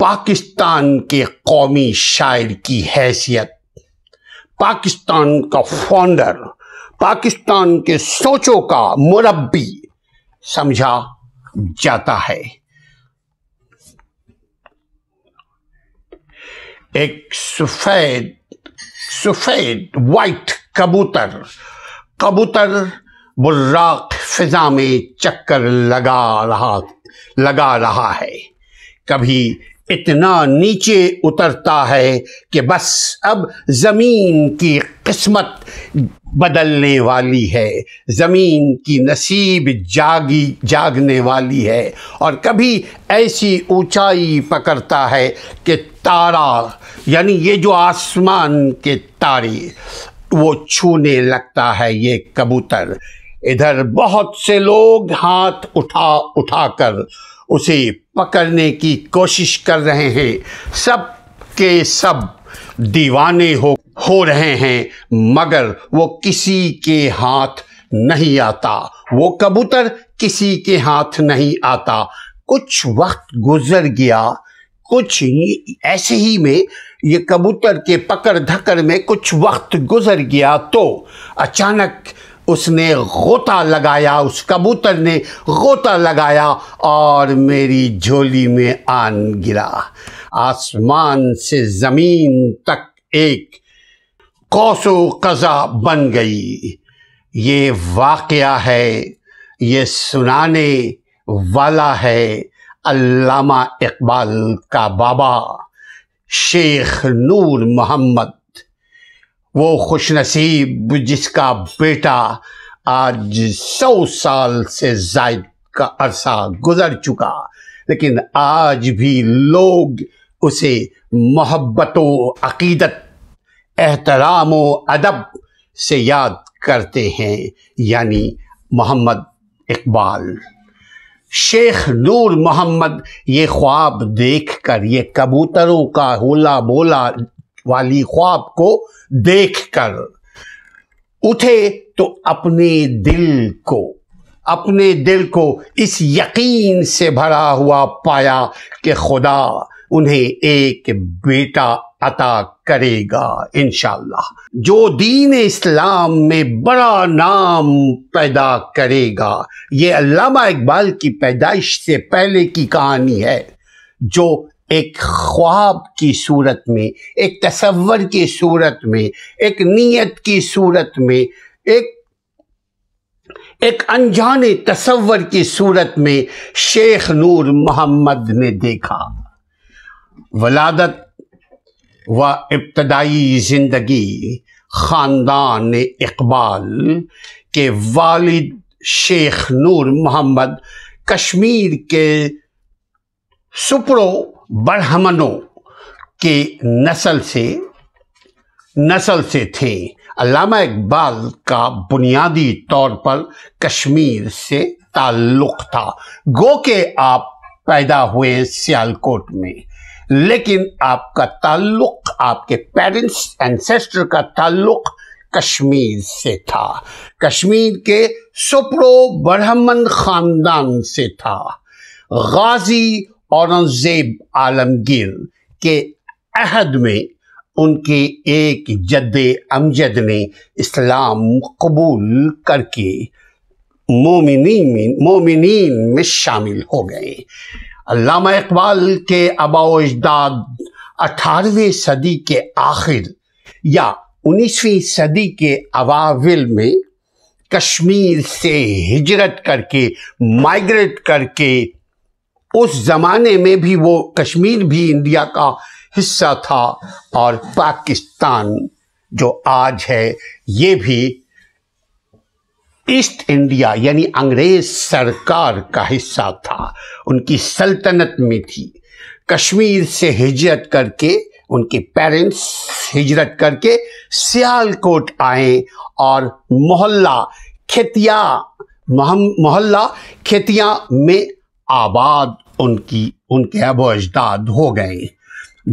پاکستان کے قومی شاعر کی حیثیت، پاکستان کا فاؤنڈر، پاکستان کے سوچوں کا مربی سمجھا جاتا ہے۔ ایک سفید وائٹ کبوتر براق فضا میں چکر لگا رہا ہے، کبھی اتنا نیچے اترتا ہے کہ بس اب زمین کی قسمت بدلنے والی ہے، زمین کی نصیب جاگنے والی ہے، اور کبھی ایسی اونچائی پکڑتا ہے کہ تارا یعنی یہ جو آسمان کے تارے وہ چھونے لگتا ہے یہ کبوتر۔ ادھر بہت سے لوگ ہاتھ اٹھا کر اسے پکڑنے کی کوشش کر رہے ہیں، سب کے سب دیوانے ہو رہے ہیں، مگر وہ کسی کے ہاتھ نہیں آتا، وہ کبوتر کسی کے ہاتھ نہیں آتا۔ کچھ وقت گزر گیا، کچھ ایسے ہی میں یہ کبوتر کے پکڑ دھکڑ میں کچھ وقت گزر گیا تو اچانک اس نے غوطہ لگایا، اس کبوتر نے غوطہ لگایا اور میری جھولی میں آن گرا۔ آسمان سے زمین تک ایک قوس و قزح بن گئی۔ یہ واقعہ ہے، یہ سنانے والا ہے علامہ اقبال کا بابا شیخ نور محمد، وہ خوش نصیب جس کا بیٹا آج 100 سال سے زائد کا عرصہ گزر چکا، لیکن آج بھی لوگ اسے محبت و عقیدت، احترام و ادب سے یاد کرتے ہیں، یعنی محمد اقبال۔ شیخ نور محمد یہ خواب دیکھ کر، یہ کبوتروں کا ہولا بولا والی خواب کو دیکھ کر اٹھے تو اپنے دل کو اس یقین سے بھرا ہوا پایا کہ خدا انہیں ایک بیٹا عطا کرے گا انشاءاللہ، جو دین اسلام میں بڑا نام پیدا کرے گا۔ یہ علامہ اقبال کی پیدائش سے پہلے کی کہانی ہے، جو ایک خواب کی صورت میں، ایک تصور کی صورت میں، ایک نیت کی صورت میں، ایک انجانے تصور کی صورت میں شیخ نور محمد نے دیکھا۔ ولادت و ابتدائی زندگی خاندان اقبال کے والد شیخ نور محمد کشمیر کے سپرو برہمنوں کے نسل سے تھے۔ علامہ اقبال کا بنیادی طور پر کشمیر سے تعلق تھا، گو کہ آپ پیدا ہوئے سیالکوٹ میں، لیکن آپ کا تعلق، آپ کے پیرنٹس اینسیسٹر کا تعلق کشمیر سے تھا، کشمیر کے سپرو برہمن خاندان سے تھا۔ غازی اورنگزیب عالمگیر کے عہد میں ان کے ایک جد امجد نے اسلام قبول کر کے مومنین میں شامل ہو گئے۔ علامہ اقبال کے آباء و اجداد 18ویں صدی کے آخر یا 19ویں صدی کے اواویل میں کشمیر سے ہجرت کر کے، مائگریٹ کر کے، اس زمانے میں بھی وہ کشمیر بھی انڈیا کا حصہ تھا، اور پاکستان جو آج ہے یہ بھی ایسٹ انڈیا یعنی انگریز سرکار کا حصہ تھا، ان کی سلطنت میں تھی۔ کشمیر سے ہجرت کر کے، ان کے پیرنٹس ہجرت کر کے سیالکوٹ آئے اور محلہ کھیتیا میں آباد ان کے آباء و اجداد ہو گئے۔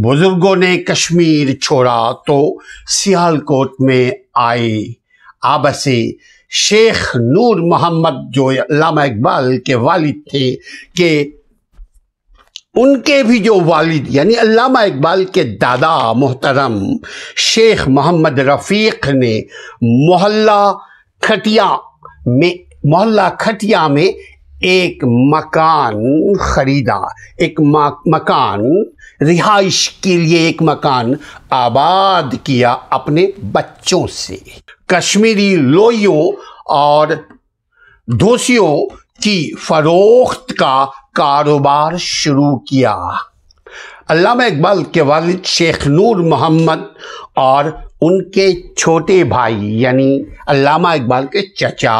بزرگوں نے کشمیر چھوڑا تو سیالکوٹ میں آبسے شیخ نور محمد جو علامہ اقبال کے والد تھے کہ ان کے بھی جو والد یعنی علامہ اقبال کے دادا محترم شیخ محمد رفیق نے محلہ کھٹیا میں ایک مکان خریدا، ایک مکان رہائش کے لیے ایک مکان آباد کیا اپنے بچوں سے۔ کشمیری لوئیوں اور دھوسیوں کی فروخت کا کاروبار شروع کیا۔ علامہ اقبال کے والد شیخ نور محمد اور ان کے چھوٹے بھائی یعنی علامہ اقبال کے چچا،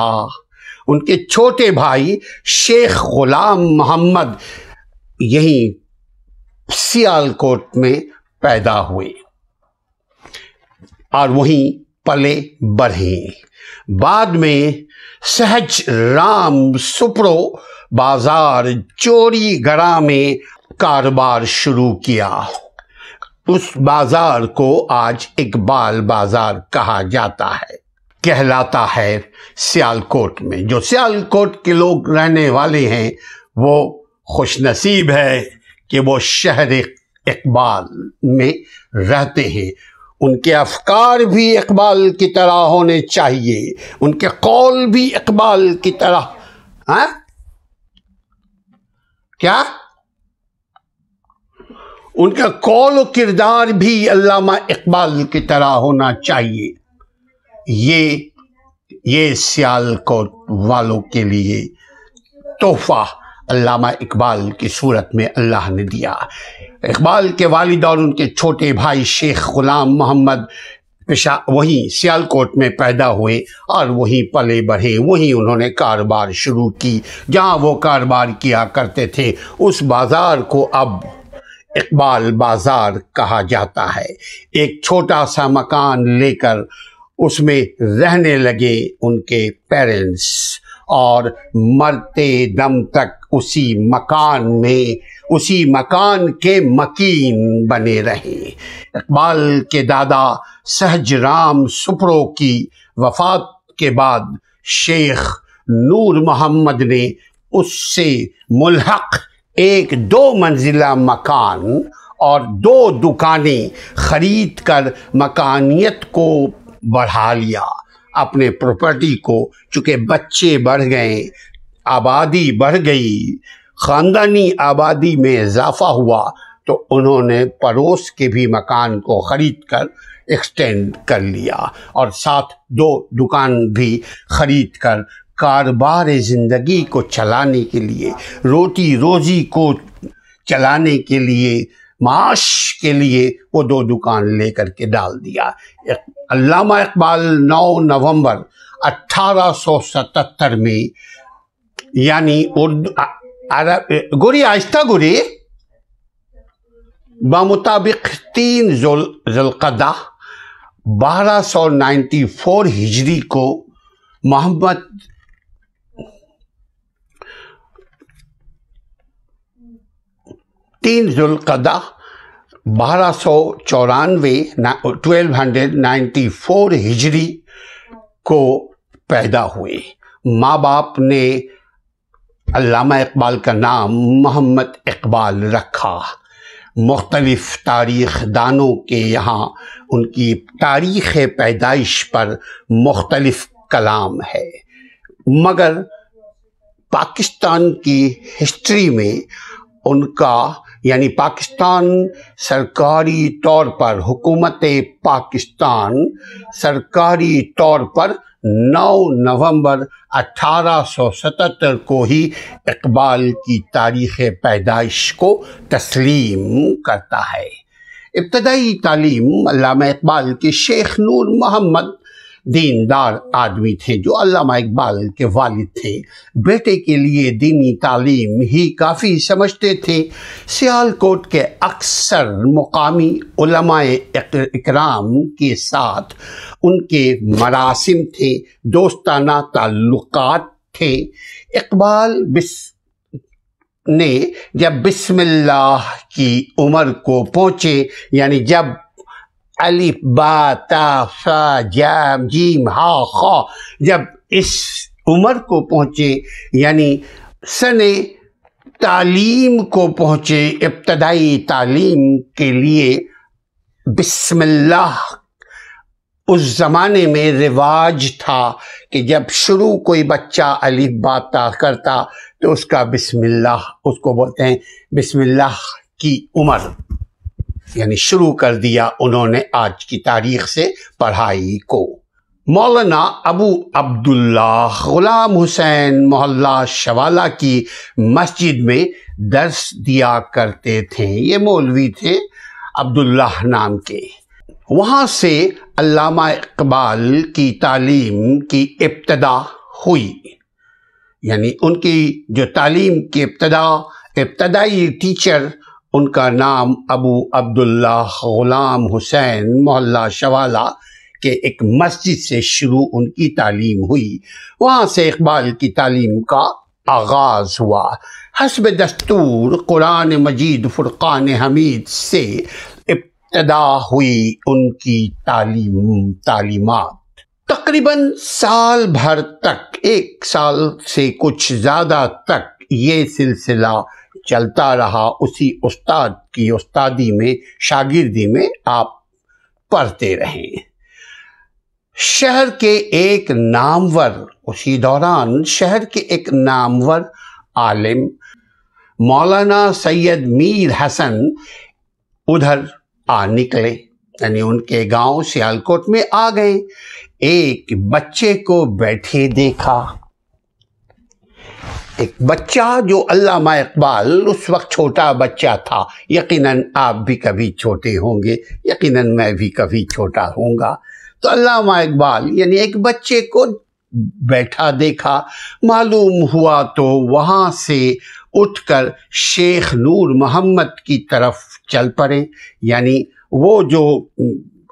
ان کے چھوٹے بھائی شیخ غلام محمد یہیں سیالکوٹ میں پیدا ہوئے اور وہیں پلے بڑھے۔ بعد میں سہج رام سپرو بازار چوری گرہ میں کاروبار شروع کیا۔ اس بازار کو آج اقبال بازار کہلاتا ہے سیالکوٹ میں۔ جو سیالکوٹ کے لوگ رہنے والے ہیں وہ خوش نصیب ہے کہ وہ شہر اقبال میں رہتے ہیں۔ ان کے افکار بھی اقبال کی طرح ہونے چاہیے، ان کے قول بھی اقبال کی طرح کیا ان کا قول و کردار بھی علامہ اقبال کی طرح ہونا چاہیے۔ یہ سیالکوٹ والوں کے لیے تحفہ علامہ اقبال کی صورت میں اللہ نے دیا۔ اقبال کے والد اور ان کے چھوٹے بھائی شیخ غلام محمد وہیں سیالکوٹ میں پیدا ہوئے اور وہیں پلے بڑھے، وہیں انہوں نے کاروبار شروع کی۔ جہاں وہ کاروبار کیا کرتے تھے اس بازار کو اب اقبال بازار کہا جاتا ہے۔ ایک چھوٹا سا مکان لے کر اس میں رہنے لگے ان کے پیرنٹس اور مرتے دم تک اسی مکان کے مکین بنے رہے۔ اقبال کے دادا سہج رام سپرو کی وفات کے بعد شیخ نور محمد نے اس سے ملحق ایک 2 منزلہ مکان اور 2 دکانیں خرید کر مکانیت کو بڑھا لیا، اپنے پراپرٹی کو۔ چونکہ بچے بڑھ گئے، آبادی بڑھ گئی، خاندانی آبادی میں اضافہ ہوا تو انہوں نے پڑوس کے بھی مکان کو خرید کر ایکسٹینڈ کر لیا اور ساتھ 2 دکان بھی خرید کر کاروبار زندگی کو چلانے کے لیے، روٹی روزی کو چلانے کے لیے، معاش کے لیے وہ 2 دکان لے کر کے ڈال دیا۔ علامہ اقبال 9 نومبر 1877 میں یعنی آہستہ گوری بمطابق 3 ذوالقعدہ 1294 ہجری کو محمد ذوالقعدہ 1294 ہجری کو پیدا ہوئے۔ ماں باپ نے علامہ اقبال کا نام محمد اقبال رکھا۔ مختلف تاریخ دانوں کے یہاں ان کی تاریخ پیدائش پر مختلف کلام ہے، مگر پاکستان کی ہسٹری میں ان کا یعنی پاکستان سرکاری طور پر حکومت پاکستان سرکاری طور پر 9 نومبر 1877 کو ہی اقبال کی تاریخ پیدائش کو تسلیم کرتا ہے۔ ابتدائی تعلیم علامہ اقبال کے شیخ نور محمد دیندار آدمی تھے جو علامہ اقبال کے والد تھے، بیٹے کے لیے دینی تعلیم ہی کافی سمجھتے تھے۔ سیالکوٹ کے اکثر مقامی علماء اکرام کے ساتھ ان کے مراسم تھے، دوستانہ تعلقات تھے۔ اقبال نے جب بسم اللہ کی عمر کو پہنچے، یعنی جب الف با تا سا جیم جیم ہا خا جب اس عمر کو پہنچے، یعنی سن تعلیم کو پہنچے، ابتدائی تعلیم کے لیے بسم اللہ اس زمانے میں رواج تھا کہ جب شروع کوئی بچہ الف با تا کرتا تو اس کا بسم اللہ، اس کو بولتے ہیں بسم اللہ کی عمر، یعنی شروع کر دیا انہوں نے آج کی تاریخ سے پڑھائی کو۔ مولانا ابو عبداللہ غلام حسین محلہ شوالہ کی مسجد میں درس دیا کرتے تھے، یہ مولوی تھے عبداللہ نام کے۔ وہاں سے علامہ اقبال کی تعلیم کی ابتدا ہوئی، یعنی ان کی جو تعلیم کی ابتدائی ٹیچر، ان کا نام ابو عبداللہ غلام حسین محلہ شوالہ کے ایک مسجد سے شروع ان کی تعلیم ہوئی۔ وہاں سے اقبال کی تعلیم کا آغاز ہوا۔ حسب دستور قرآن مجید فرقان حمید سے ابتدا ہوئی ان کی تعلیمات۔ تقریباً سال بھر تک، 1 سال سے کچھ زیادہ تک یہ سلسلہ چلتا رہا۔ اسی استاد کی استادی میں، شاگردی میں آپ پڑھتے رہے۔ شہر کے ایک نامور، اسی دوران شہر کے ایک نامور عالم مولانا سید میر حسن ادھر نکلے، یعنی ان کے گاؤں سیالکوٹ میں آ گئے۔ ایک بچے کو بیٹھے دیکھا، ایک بچہ جو علامہ اقبال اس وقت چھوٹا بچہ تھا، یقیناً آپ بھی کبھی چھوٹے ہوں گے، یقیناً میں بھی کبھی چھوٹا ہوں گا، تو علامہ اقبال یعنی ایک بچے کو بیٹھا دیکھا۔ معلوم ہوا تو وہاں سے اٹھ کر شیخ نور محمد کی طرف چل پڑے، یعنی وہ جو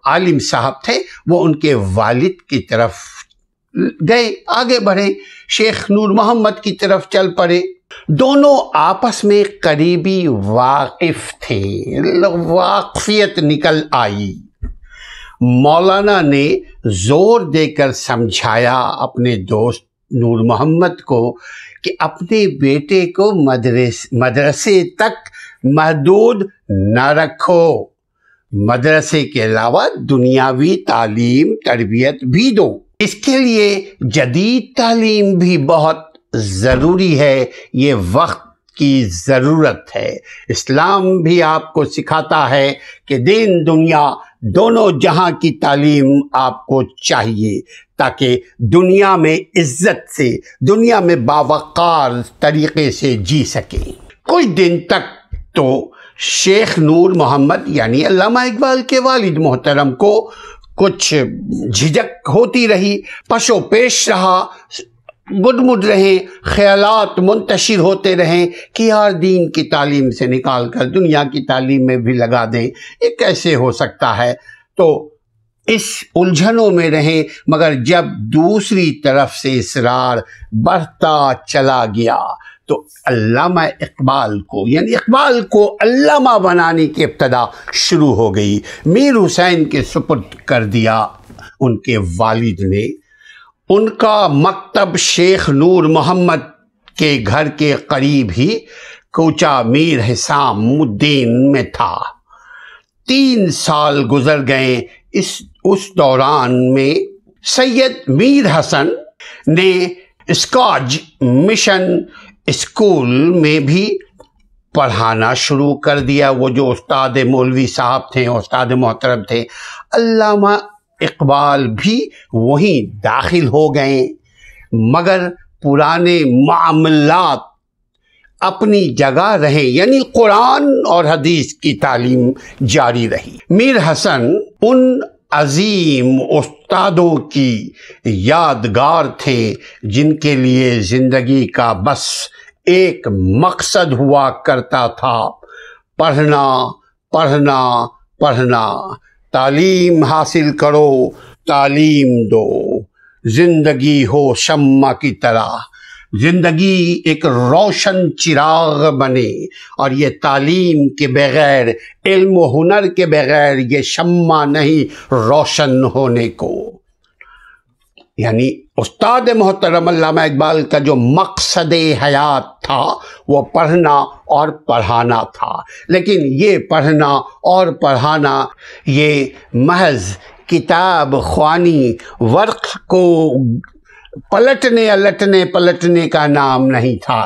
عالم صاحب تھے وہ ان کے والد کی طرف گئے، آگے بڑھے، شیخ نور محمد کی طرف چل پڑے۔ دونوں آپس میں قریبی واقف تھے، واقفیت نکل آئی۔ مولانا نے زور دے کر سمجھایا اپنے دوست نور محمد کو کہ اپنے بیٹے کو مدرسے تک محدود نہ رکھو، مدرسے کے علاوہ دنیاوی تعلیم تربیت بھی دو۔ اس کے لیے جدید تعلیم بھی بہت ضروری ہے، یہ وقت کی ضرورت ہے۔ اسلام بھی آپ کو سکھاتا ہے کہ دین دنیا دونوں جہاں کی تعلیم آپ کو چاہیے، تاکہ دنیا میں عزت سے، دنیا میں باوقار طریقے سے جی سکیں۔ کچھ دن تک تو شیخ نور محمد یعنی علامہ اقبال کے والد محترم کو کچھ جھجک ہوتی رہی، پش و پیش رہا، گڈمڈ رہے، خیالات منتشر ہوتے رہیں کہ یار دین کی تعلیم سے نکال کر دنیا کی تعلیم میں بھی لگا دیں، یہ کیسے ہو سکتا ہے؟ تو اس الجھنوں میں رہیں، مگر جب دوسری طرف سے اصرار بڑھتا چلا گیا تو علامہ اقبال کو یعنی اقبال کو علامہ بنانے کی ابتدا شروع ہو گئی۔ میر حسین کے سپرد کر دیا ان کے والد نے۔ ان کا مکتب شیخ نور محمد کے گھر کے قریب ہی کوچہ میر حسام الدین میں تھا۔ 3 سال گزر گئے۔ اس دوران میں سید میر حسن نے اسکاج مشن اسکول میں بھی پڑھانا شروع کر دیا۔ وہ جو استاد مولوی صاحب تھے، استاد محترم تھے، علامہ اقبال بھی وہیں داخل ہو گئے، مگر پرانے معاملات اپنی جگہ رہے، یعنی قرآن اور حدیث کی تعلیم جاری رہی۔ میر حسن ان عظیم استادوں کی یادگار تھے جن کے لیے زندگی کا بس ایک مقصد ہوا کرتا تھا، پڑھنا پڑھنا پڑھنا، تعلیم حاصل کرو، تعلیم دو، زندگی ہو شمع کی طرح، زندگی ایک روشن چراغ بنے، اور یہ تعلیم کے بغیر، علم و ہنر کے بغیر یہ شمع نہیں روشن ہونے کو۔ یعنی استاد محترم علامہ اقبال کا جو مقصد حیات تھا وہ پڑھنا اور پڑھانا تھا، لیکن یہ پڑھنا اور پڑھانا یہ محض کتاب خوانی، ورق کو پلٹنے کا نام نہیں تھا۔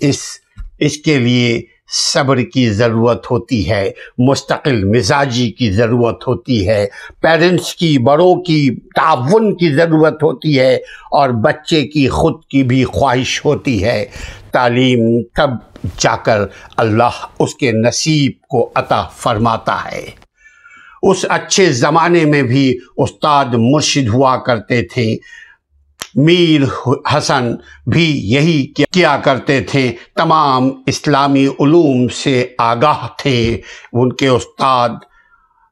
اس کے لیے صبر کی ضرورت ہوتی ہے، مستقل مزاجی کی ضرورت ہوتی ہے، پیرنٹس کی، بڑوں کی تعاون کی ضرورت ہوتی ہے، اور بچے کی خود کی بھی خواہش ہوتی ہے۔ تعلیم تب جا کر اللہ اس کے نصیب کو عطا فرماتا ہے۔ اس اچھے زمانے میں بھی استاد مرشد ہوا کرتے تھے۔ میر حسن بھی یہی کیا کرتے تھے، تمام اسلامی علوم سے آگاہ تھے۔ ان کے استاد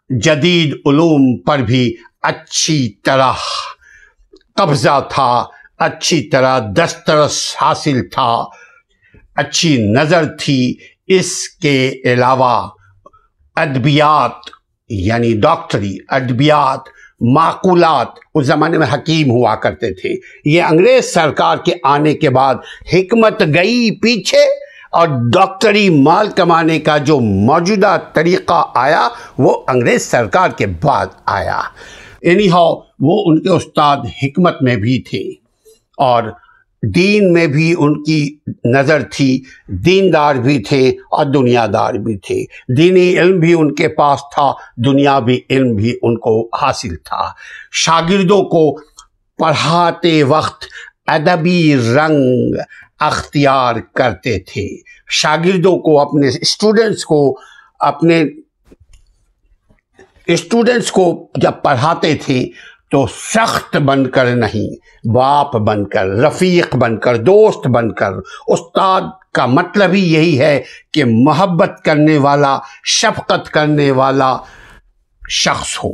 جدید علوم پر بھی اچھی طرح قبضہ تھا، اچھی طرح دسترس حاصل تھا، اچھی نظر تھی۔ اس کے علاوہ ادبیات یعنی ڈاکٹری، ادبیات، معقولات، اس زمانے میں حکیم ہوا کرتے تھے۔ یہ انگریز سرکار کے آنے کے بعد حکمت گئی پیچھے، اور ڈاکٹری مال کمانے کا جو موجودہ طریقہ آیا وہ انگریز سرکار کے بعد آیا۔ وہ ان کے استاد حکمت میں بھی تھے، اور دین میں بھی ان کی نظر تھی، دیندار بھی تھے اور دنیا دار بھی تھے۔ دینی علم بھی ان کے پاس تھا، دنیاوی علم بھی ان کو حاصل تھا۔ شاگردوں کو پڑھاتے وقت ادبی رنگ اختیار کرتے تھے۔ شاگردوں کو، اپنے اسٹوڈنٹس کو جب پڑھاتے تھے تو سخت بن کر نہیں، باپ بن کر، رفیق بن کر، دوست بن کر۔ استاد کا مطلب ہی یہی ہے کہ محبت کرنے والا، شفقت کرنے والا شخص ہو،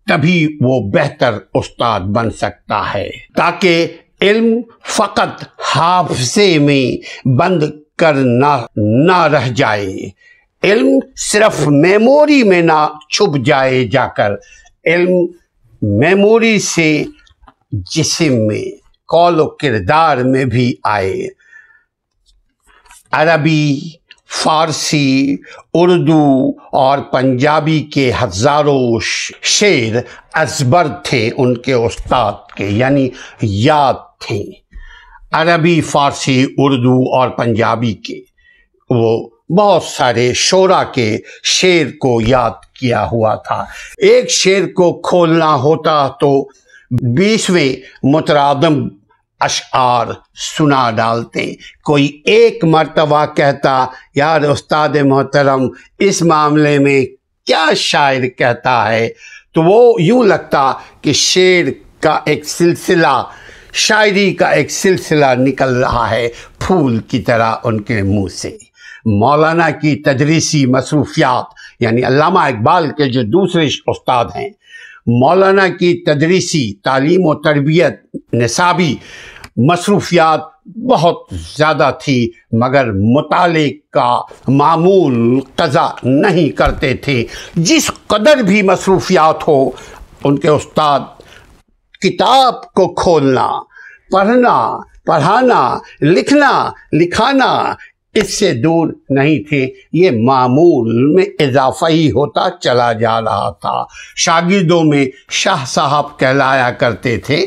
تبھی وہ بہتر استاد بن سکتا ہے، تاکہ علم فقط حافظے میں بند کر نہ رہ جائے، علم صرف میموری میں نہ چھپ جائے جا کر، علم میموری سے جسم میں، قول و کردار میں بھی آئے۔ عربی، فارسی، اردو اور پنجابی کے ہزاروں شعر ازبر تھے ان کے استاد کے، یعنی یاد تھے۔ عربی، فارسی، اردو اور پنجابی کے وہ بہت سارے شعراء کے شعر کو یاد کیا ہوا تھا۔ ایک شعر کو کھولنا ہوتا تو 20ویں مترادم اشعار سنا ڈالتے۔ کوئی ایک مرتبہ کہتا، یار استاد محترم اس معاملے میں کیا شاعر کہتا ہے، تو وہ یوں لگتا کہ شعر کا ایک سلسلہ، شاعری کا ایک سلسلہ نکل رہا ہے پھول کی طرح ان کے منہ سے۔ مولانا کی تدریسی مصروفیات، یعنی علامہ اقبال کے جو دوسرے استاد ہیں، مولانا کی تدریسی، تعلیم و تربیت، نصابی مصروفیات بہت زیادہ تھی، مگر مطالعے کا معمول قضا نہیں کرتے تھے۔ جس قدر بھی مصروفیات ہو، ان کے استاد کتاب کو کھولنا، پڑھنا، پڑھانا، لکھنا، لکھانا اس سے دور نہیں تھے۔ یہ معمول میں اضافہ ہی ہوتا چلا جا رہا تھا۔ شاگردوں میں شاہ صاحب کہلایا کرتے تھے۔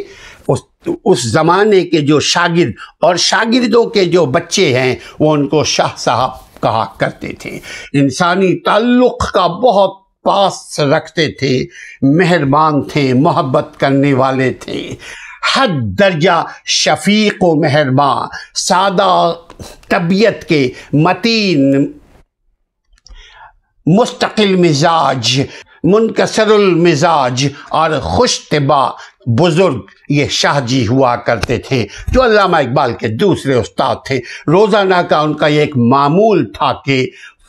اس زمانے کے جو شاگرد اور شاگردوں کے جو بچے ہیں وہ ان کو شاہ صاحب کہا کرتے تھے۔ انسانی تعلق کا بہت پاس رکھتے تھے، مہربان تھے، محبت کرنے والے تھے، حد درجہ شفیق و مہربان، سادہ طبیعت کے، متین، مستقل مزاج، منکسر المزاج اور خوش طبع بزرگ یہ شاہ جی ہوا کرتے تھے، جو علامہ اقبال کے دوسرے استاد تھے۔ روزانہ کا ان کا ایک معمول تھا کہ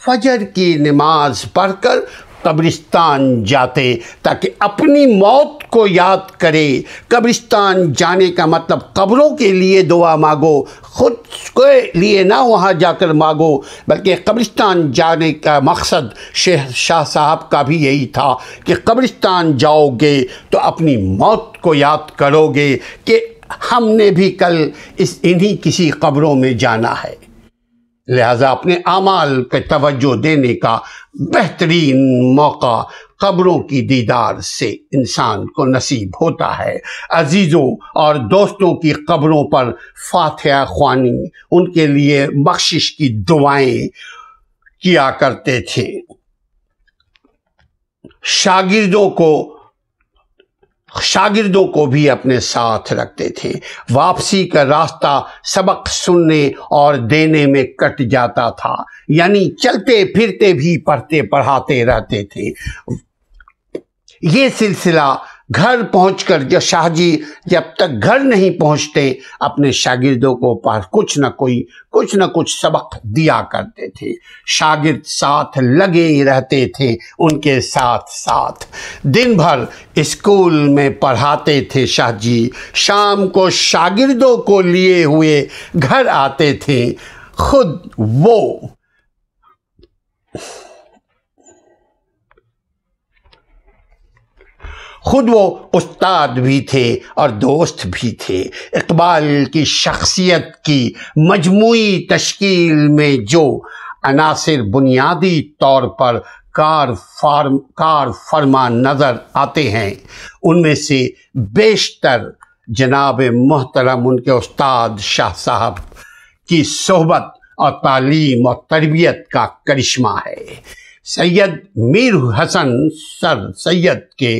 فجر کی نماز پڑھ کر قبرستان جاتے تاکہ اپنی موت کو یاد کرے۔ قبرستان جانے کا مطلب قبروں کے لیے دعا مانگو، خود کے لیے نہ وہاں جا کر مانگو، بلکہ قبرستان جانے کا مقصد شاہ صاحب کا بھی یہی تھا کہ قبرستان جاؤ گے تو اپنی موت کو یاد کرو گے کہ ہم نے بھی کل انہی کسی قبروں میں جانا ہے، لہذا اپنے اعمال پہ توجہ دینے کا بہترین موقع قبروں کی دیدار سے انسان کو نصیب ہوتا ہے۔ عزیزوں اور دوستوں کی قبروں پر فاتحہ خوانی، ان کے لیے بخشش کی دعائیں کیا کرتے تھے، شاگردوں کو بھی اپنے ساتھ رکھتے تھے۔ واپسی کا راستہ سبق سننے اور دینے میں کٹ جاتا تھا، یعنی چلتے پھرتے بھی پڑھتے پڑھاتے رہتے تھے۔ یہ سلسلہ گھر پہنچ کر شاہ جی جب تک گھر نہیں پہنچتے اپنے شاگردوں کو کچھ نہ کچھ سبق دیا کرتے تھے۔ شاگرد ساتھ لگے رہتے تھے، ان کے ساتھ دن بھر اسکول میں پڑھاتے تھے شاہ جی، شام کو شاگردوں کو لیے ہوئے گھر آتے تھے۔ خود وہ استاد بھی تھے اور دوست بھی تھے۔ اقبال کی شخصیت کی مجموعی تشکیل میں جو عناصر بنیادی طور پر کار فرما نظر آتے ہیں، ان میں سے بیشتر جناب محترم ان کے استاد شاہ صاحب کی صحبت اور تعلیم اور تربیت کا کرشمہ ہے۔ سید میر حسن سر سید کے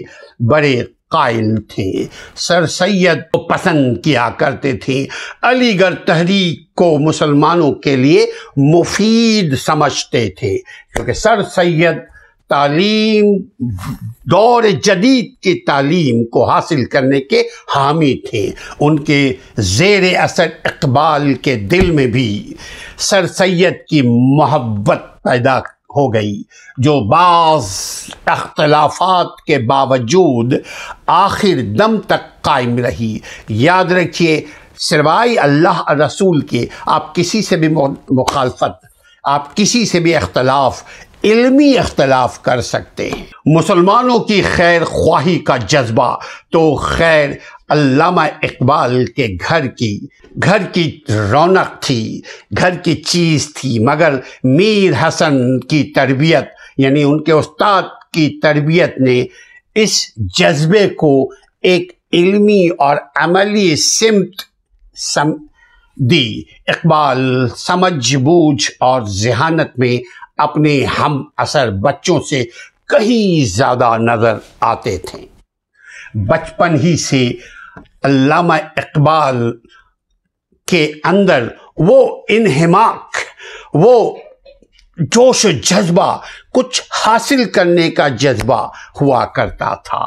بڑے قائل تھے، سر سید کو پسند کیا کرتے تھے، علی گڑھ تحریک کو مسلمانوں کے لیے مفید سمجھتے تھے، کیونکہ سر سید دور جدید کی تعلیم کو حاصل کرنے کے حامی تھے۔ ان کے زیر اثر اقبال کے دل میں بھی سر سید کی محبت پیدا ہو گئی، جو بعض اختلافات کے باوجود آخر دم تک قائم رہی۔ یاد رکھیے، سوائے اللہ اور رسول کے آپ کسی سے بھی مخالفت، آپ کسی سے بھی علمی اختلاف کر سکتے ہیں۔ مسلمانوں کی خیر خواہی کا جذبہ تو خیر علامہ اقبال کے گھر کی رونق تھی، گھر کی چیز تھی، مگر میر حسن کی تربیت، یعنی ان کے استاد کی تربیت نے اس جذبے کو ایک علمی اور عملی سمت دی۔ اقبال سمجھ بوجھ اور ذہانت میں اپنے ہم عصر بچوں سے کہیں زیادہ نظر آتے تھے۔ بچپن ہی سے علامہ اقبال کے اندر وہ انہماک، وہ جوش و جذبہ، کچھ حاصل کرنے کا جذبہ ہوا کرتا تھا،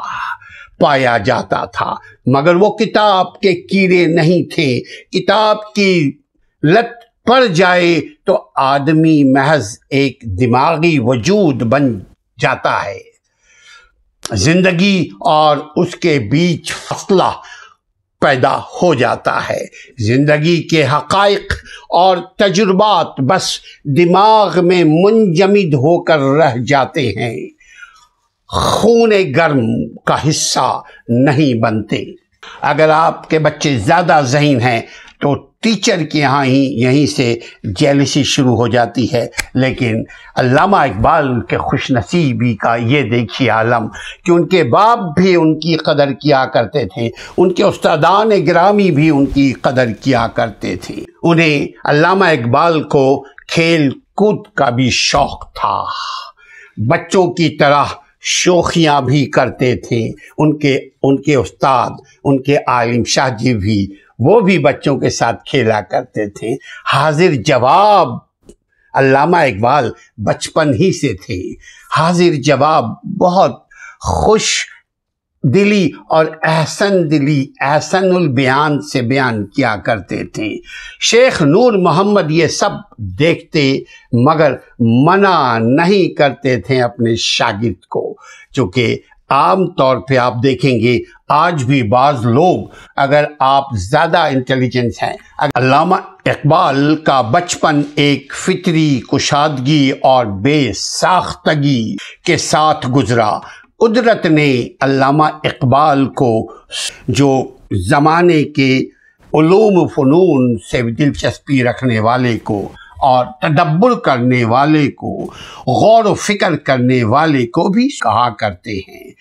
پایا جاتا تھا، مگر وہ کتاب کے کیڑے نہیں تھے۔ کتاب کی لت پڑ جائے تو آدمی محض ایک دماغی وجود بن جاتا ہے، زندگی اور اس کے بیچ فاصلہ پیدا ہو جاتا ہے۔ زندگی کے حقائق اور تجربات بس دماغ میں منجمد ہو کر رہ جاتے ہیں، خون گرم کا حصہ نہیں بنتے۔ اگر آپ کے بچے زیادہ ذہین ہیں تو ٹیچر کے یہاں ہی یہیں سے جیلسی شروع ہو جاتی ہے، لیکن علامہ اقبال کے خوش نصیبی کا یہ دیکھیے عالم کہ ان کے باپ بھی ان کی قدر کیا کرتے تھے، ان کے استادان گرامی بھی ان کی قدر کیا کرتے تھے۔ انہیں علامہ اقبال کو کھیل کود کا بھی شوق تھا، بچوں کی طرح شوخیاں بھی کرتے تھے۔ ان کے استاد، ان کے عالم شاہ جی بھی، وہ بھی بچوں کے ساتھ کھیلا کرتے تھے۔ حاضر جواب علامہ اقبال بچپن ہی سے تھے، حاضر جواب بہت خوش دلی اور احسن البیان سے بیان کیا کرتے تھے۔ شیخ نور محمد یہ سب دیکھتے مگر منع نہیں کرتے تھے اپنے شاگرد کو، چونکہ عام طور پہ آپ دیکھیں گے آج بھی بعض لوگ، اگر آپ زیادہ انٹیلیجنس ہیں، علامہ اقبال کا بچپن ایک فطری کشادگی اور بے ساختگی کے ساتھ گزرا۔ قدرت نے علامہ اقبال کو جو زمانے کے علوم فنون سے دلچسپی رکھنے والے کو اور تدبر کرنے والے کو، غور و فکر کرنے والے کو بھی کہا کرتے ہیں۔